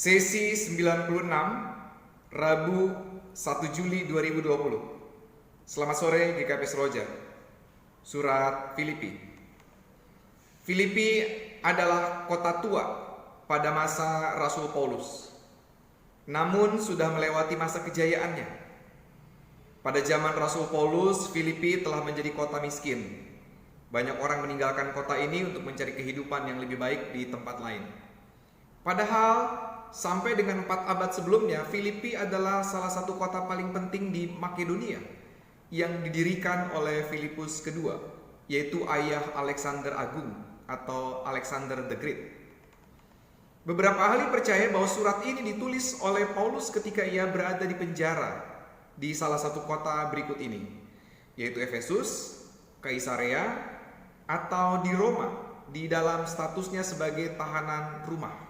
Sesi 96, Rabu 1 Juli 2020. Selamat sore GKP Seroja. Surat Filipi. Filipi adalah kota tua pada masa Rasul Paulus, namun sudah melewati masa kejayaannya. Pada zaman Rasul Paulus, Filipi telah menjadi kota miskin. Banyak orang meninggalkan kota ini untuk mencari kehidupan yang lebih baik di tempat lain. Padahal sampai dengan 4 abad sebelumnya, Filipi adalah salah satu kota paling penting di Makedonia yang didirikan oleh Filipus kedua, yaitu ayah Alexander Agung atau Alexander the Great. Beberapa ahli percaya bahwa surat ini ditulis oleh Paulus ketika ia berada di penjara di salah satu kota berikut ini, yaitu Efesus, Kaisarea, atau di Roma di dalam statusnya sebagai tahanan rumah.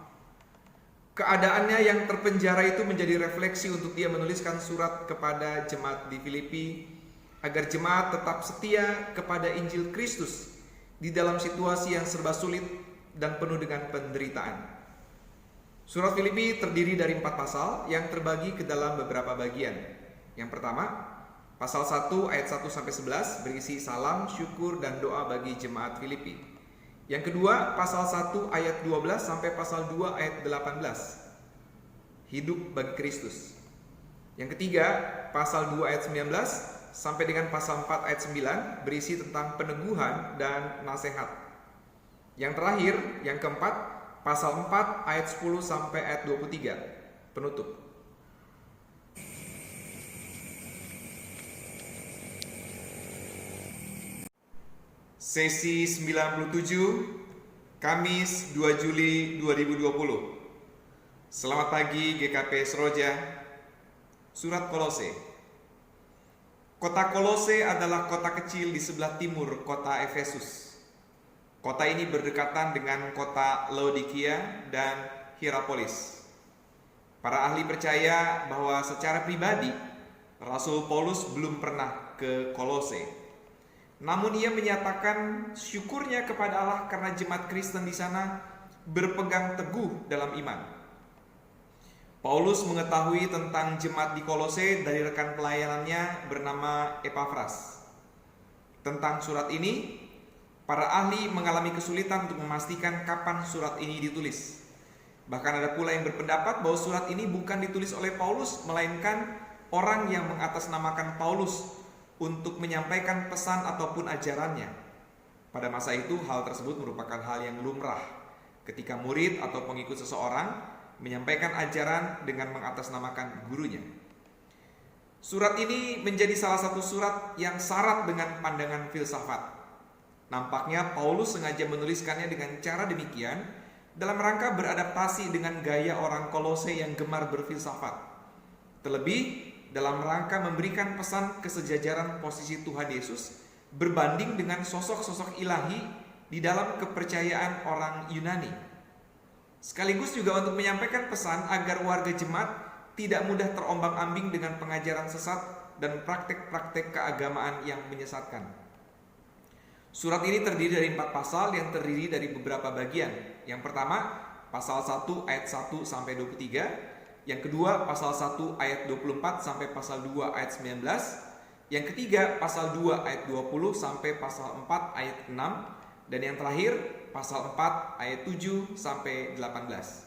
Keadaannya yang terpenjara itu menjadi refleksi untuk dia menuliskan surat kepada jemaat di Filipi agar jemaat tetap setia kepada Injil Kristus di dalam situasi yang serba sulit dan penuh dengan penderitaan. Surat Filipi terdiri dari 4 pasal yang terbagi ke dalam beberapa bagian. Yang pertama, pasal 1 ayat 1 sampai 11 berisi salam, syukur, dan doa bagi jemaat Filipi. Yang kedua, pasal 1 ayat 12 sampai pasal 2 ayat 18, hidup bagi Kristus. Yang ketiga, pasal 2 ayat 19 sampai dengan pasal 4 ayat 9 berisi tentang peneguhan dan nasihat. Yang terakhir, yang keempat, pasal 4 ayat 10 sampai ayat 23, penutup. Sesi 97, Kamis 2 Juli 2020. Selamat pagi GKP Seroja. Surat Kolose. Kota Kolose adalah kota kecil di sebelah timur kota Efesus. Kota ini berdekatan dengan kota Laodikia dan Hierapolis. Para ahli percaya bahwa secara pribadi Rasul Paulus belum pernah ke Kolose. Namun ia menyatakan syukurnya kepada Allah karena jemaat Kristen di sana berpegang teguh dalam iman. Paulus mengetahui tentang jemaat di Kolose dari rekan pelayanannya bernama Epafras. Tentang surat ini, para ahli mengalami kesulitan untuk memastikan kapan surat ini ditulis. Bahkan ada pula yang berpendapat bahwa surat ini bukan ditulis oleh Paulus, melainkan orang yang mengatasnamakan Paulus untuk menyampaikan pesan ataupun ajarannya. Pada masa itu hal tersebut merupakan hal yang lumrah ketika murid atau pengikut seseorang menyampaikan ajaran dengan mengatasnamakan gurunya. Surat ini menjadi salah satu surat yang syarat dengan pandangan filsafat. Nampaknya Paulus sengaja menuliskannya dengan cara demikian dalam rangka beradaptasi dengan gaya orang Kolose yang gemar berfilsafat. Terlebih dalam rangka memberikan pesan kesejajaran posisi Tuhan Yesus berbanding dengan sosok-sosok ilahi di dalam kepercayaan orang Yunani. Sekaligus juga untuk menyampaikan pesan agar warga jemaat tidak mudah terombang-ambing dengan pengajaran sesat dan praktek-praktek keagamaan yang menyesatkan. Surat ini terdiri dari 4 pasal yang terdiri dari beberapa bagian. Yang pertama, pasal 1 ayat 1 sampai 23. Yang kedua, pasal 1 ayat 24 sampai pasal 2 ayat 19. Yang ketiga, pasal 2 ayat 20 sampai pasal 4 ayat 6. Dan yang terakhir, pasal 4 ayat 7 sampai 18.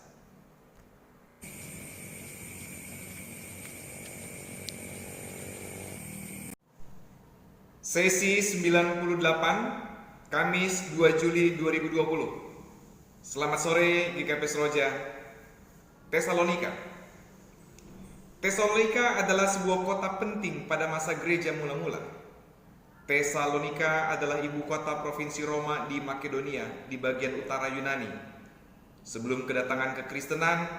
Sesi 98, Kamis 2 Juli 2020. Selamat sore GKP Seroja. Tesalonika. Tesalonika adalah sebuah kota penting pada masa gereja mula-mula. Tesalonika adalah ibu kota provinsi Roma di Makedonia di bagian utara Yunani. Sebelum kedatangan kekristenan,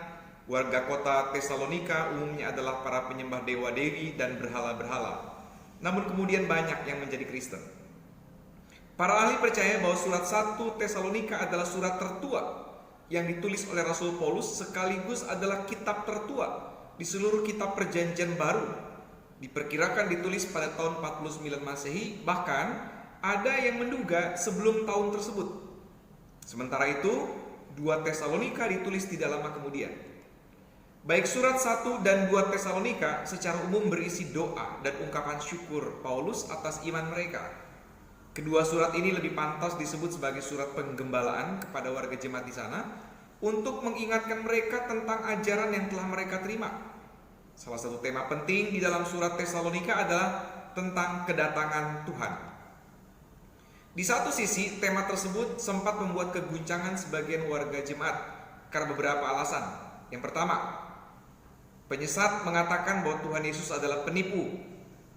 warga kota Tesalonika umumnya adalah para penyembah dewa-dewi dan berhala-berhala. Namun kemudian banyak yang menjadi Kristen. Para ahli percaya bahwa surat 1 Tesalonika adalah surat tertua yang ditulis oleh Rasul Paulus, sekaligus adalah kitab tertua di seluruh kitab Perjanjian Baru. Diperkirakan ditulis pada tahun 49 Masehi, bahkan ada yang menduga sebelum tahun tersebut. Sementara itu, 2 Tesalonika ditulis tidak lama kemudian. Baik surat 1 dan 2 Tesalonika secara umum berisi doa dan ungkapan syukur Paulus atas iman mereka. Kedua surat ini lebih pantas disebut sebagai surat penggembalaan kepada warga jemaat di sana untuk mengingatkan mereka tentang ajaran yang telah mereka terima. Salah satu tema penting di dalam surat Tesalonika adalah tentang kedatangan Tuhan. Di satu sisi, tema tersebut sempat membuat keguncangan sebagian warga jemaat karena beberapa alasan. Yang pertama, penyesat mengatakan bahwa Tuhan Yesus adalah penipu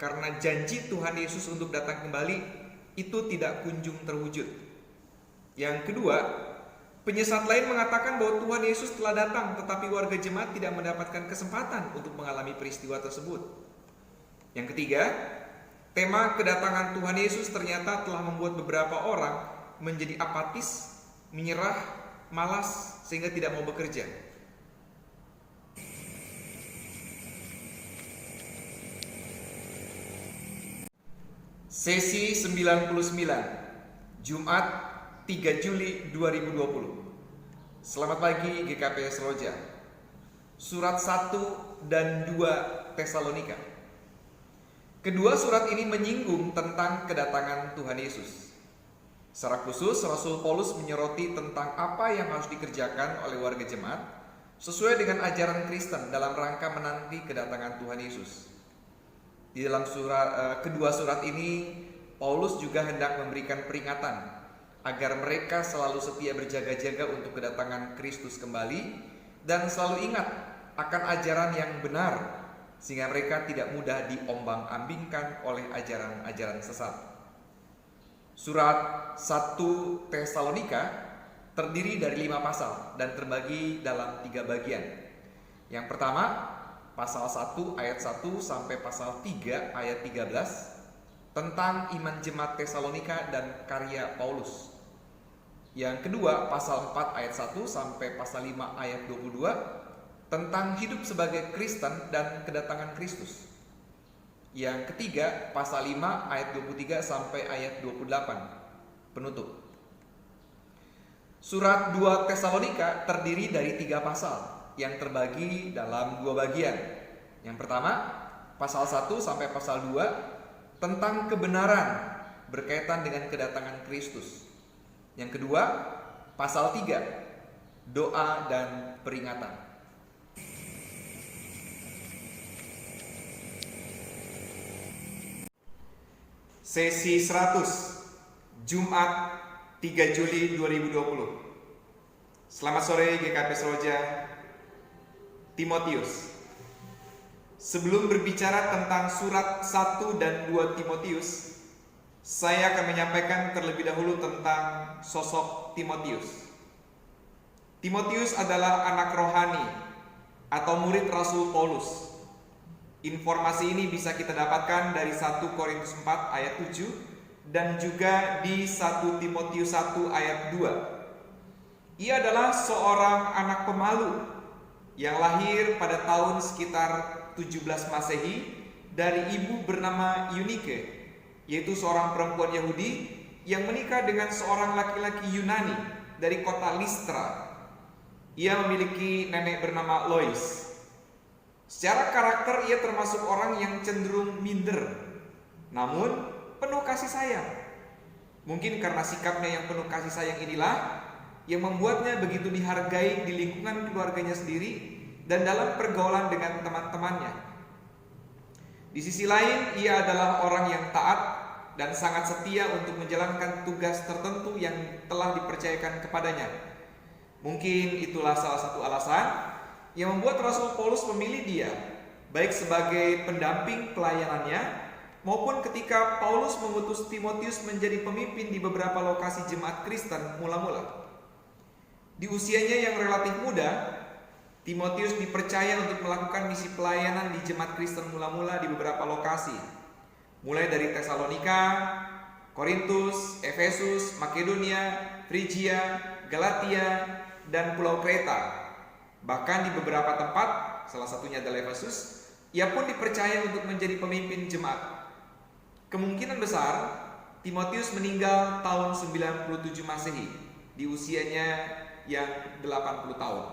karena janji Tuhan Yesus untuk datang kembali itu tidak kunjung terwujud. Yang kedua, penyesat lain mengatakan bahwa Tuhan Yesus telah datang tetapi warga jemaat tidak mendapatkan kesempatan untuk mengalami peristiwa tersebut. Yang ketiga, tema kedatangan Tuhan Yesus ternyata telah membuat beberapa orang menjadi apatis, menyerah, malas sehingga tidak mau bekerja. Sesi 99, Jumat 3 Juli 2020. Selamat pagi GKP Seroja. Surat 1 dan 2 Tesalonika. Kedua surat ini menyinggung tentang kedatangan Tuhan Yesus. Secara khusus, Rasul Paulus menyoroti tentang apa yang harus dikerjakan oleh warga jemaat sesuai dengan ajaran Kristen dalam rangka menanti kedatangan Tuhan Yesus. Di dalam kedua surat ini, Paulus juga hendak memberikan peringatan agar mereka selalu setia berjaga-jaga untuk kedatangan Kristus kembali dan selalu ingat akan ajaran yang benar sehingga mereka tidak mudah diombang-ambingkan oleh ajaran-ajaran sesat. Surat 1 Tesalonika terdiri dari 5 pasal dan terbagi dalam 3 bagian. Yang pertama, pasal 1 ayat 1 sampai pasal 3 ayat 13 tentang iman jemaat Tesalonika dan karya Paulus. Yang kedua, pasal 4 ayat 1 sampai pasal 5 ayat 22 tentang hidup sebagai Kristen dan kedatangan Kristus. Yang ketiga, pasal 5 ayat 23 sampai ayat 28 penutup. Surat 2 Tesalonika terdiri dari 3 pasal yang terbagi dalam 2 bagian. Yang pertama, pasal 1 sampai pasal 2 tentang kebenaran berkaitan dengan kedatangan Kristus. Yang kedua, pasal 3, doa dan peringatan. Sesi 100, Jumat 3 Juli 2020. Selamat sore GKP Seroja. Timotius. Sebelum berbicara tentang surat 1 dan 2 Timotius, saya akan menyampaikan terlebih dahulu tentang sosok Timotius. Timotius adalah anak rohani atau murid Rasul Paulus. Informasi ini bisa kita dapatkan dari 1 Korintus 4 ayat 7 dan juga di 1 Timotius 1 ayat 2. Ia adalah seorang anak pemalu yang lahir pada tahun sekitar 17 Masehi dari ibu bernama Eunike, yaitu seorang perempuan Yahudi yang menikah dengan seorang laki-laki Yunani dari kota Listra. Ia memiliki nenek bernama Lois. Secara karakter ia termasuk orang yang cenderung minder, namun penuh kasih sayang. Mungkin karena sikapnya yang penuh kasih sayang inilah yang membuatnya begitu dihargai di lingkungan keluarganya sendiri dan dalam pergaulan dengan teman-temannya. Di sisi lain, ia adalah orang yang taat dan sangat setia untuk menjalankan tugas tertentu yang telah dipercayakan kepadanya. Mungkin itulah salah satu alasan yang membuat Rasul Paulus memilih dia, baik sebagai pendamping pelayanannya maupun ketika Paulus mengutus Timotius menjadi pemimpin di beberapa lokasi jemaat Kristen mula-mula. Di usianya yang relatif muda, Timotius dipercaya untuk melakukan misi pelayanan di jemaat Kristen mula-mula di beberapa lokasi, mulai dari Tesalonika, Korintus, Efesus, Makedonia, Frigia, Galatia, dan Pulau Kreta. Bahkan di beberapa tempat, salah satunya adalah Efesus, ia pun dipercaya untuk menjadi pemimpin jemaat. Kemungkinan besar Timotius meninggal tahun 97 Masehi di usianya yang 80 tahun.